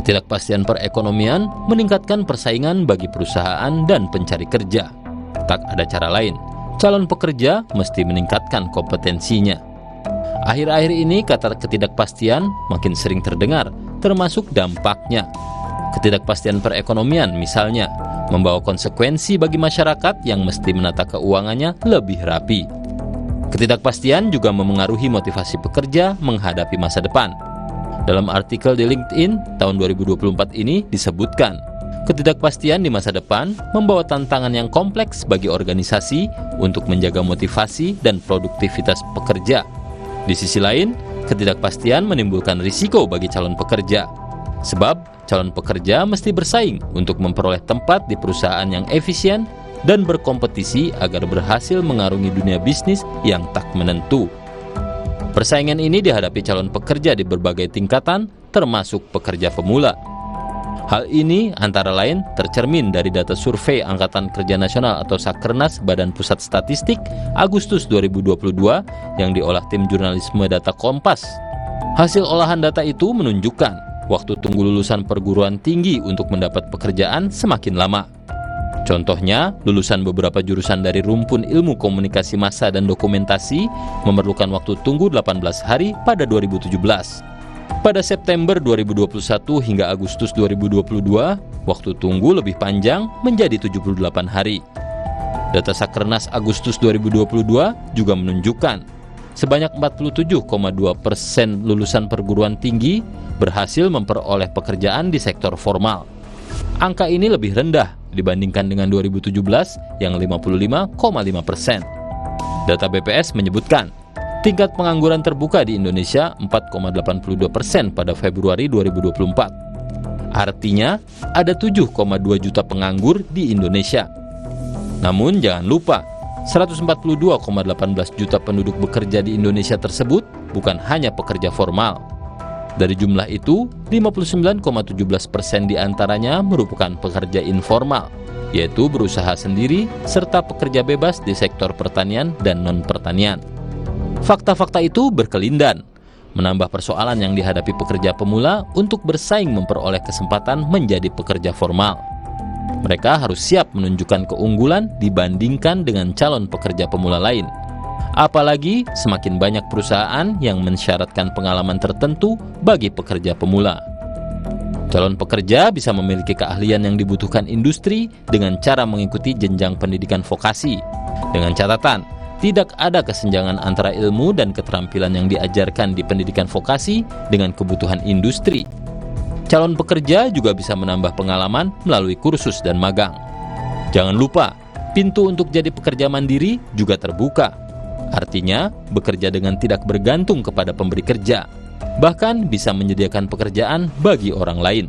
Ketidakpastian perekonomian meningkatkan persaingan bagi perusahaan dan pencari kerja. Tak ada cara lain, calon pekerja mesti meningkatkan kompetensinya. Akhir-akhir ini kata ketidakpastian makin sering terdengar, termasuk dampaknya. Ketidakpastian perekonomian misalnya membawa konsekuensi bagi masyarakat yang mesti menata keuangannya lebih rapi. Ketidakpastian juga memengaruhi motivasi pekerja menghadapi masa depan. Dalam artikel di LinkedIn tahun 2024 ini disebutkan, ketidakpastian di masa depan membawa tantangan yang kompleks bagi organisasi untuk menjaga motivasi dan produktivitas pekerja. Di sisi lain, ketidakpastian menimbulkan risiko bagi calon pekerja. Sebab, calon pekerja mesti bersaing untuk memperoleh tempat di perusahaan yang efisien dan berkompetisi agar berhasil mengarungi dunia bisnis yang tak menentu. Persaingan ini dihadapi calon pekerja di berbagai tingkatan, termasuk pekerja pemula. Hal ini antara lain tercermin dari data survei Angkatan Kerja Nasional atau Sakernas Badan Pusat Statistik Agustus 2022 yang diolah tim jurnalisme data Kompas. Hasil olahan data itu menunjukkan waktu tunggu lulusan perguruan tinggi untuk mendapat pekerjaan semakin lama. Contohnya, lulusan beberapa jurusan dari rumpun ilmu komunikasi massa dan dokumentasi memerlukan waktu tunggu 18 hari pada 2017. Pada September 2021 hingga Agustus 2022, waktu tunggu lebih panjang menjadi 78 hari. Data Sakernas Agustus 2022 juga menunjukkan sebanyak 47,2% lulusan perguruan tinggi berhasil memperoleh pekerjaan di sektor formal. Angka ini lebih rendah dibandingkan dengan 2017 yang 55,5%. Data BPS menyebutkan tingkat pengangguran terbuka di Indonesia 4,82% pada Februari 2024. Artinya, ada 7,2 juta penganggur di Indonesia. Namun jangan lupa, 142,18 juta penduduk bekerja di Indonesia tersebut bukan hanya pekerja formal. Dari jumlah itu, 59,17% diantaranya merupakan pekerja informal, yaitu berusaha sendiri serta pekerja bebas di sektor pertanian dan non-pertanian. Fakta-fakta itu berkelindan, menambah persoalan yang dihadapi pekerja pemula untuk bersaing memperoleh kesempatan menjadi pekerja formal. Mereka harus siap menunjukkan keunggulan dibandingkan dengan calon pekerja pemula lain. Apalagi semakin banyak perusahaan yang mensyaratkan pengalaman tertentu bagi pekerja pemula. Calon pekerja bisa memiliki keahlian yang dibutuhkan industri dengan cara mengikuti jenjang pendidikan vokasi. Dengan catatan, tidak ada kesenjangan antara ilmu dan keterampilan yang diajarkan di pendidikan vokasi dengan kebutuhan industri. Calon pekerja juga bisa menambah pengalaman melalui kursus dan magang. Jangan lupa, pintu untuk jadi pekerja mandiri juga terbuka. Artinya, bekerja dengan tidak bergantung kepada pemberi kerja, bahkan bisa menyediakan pekerjaan bagi orang lain.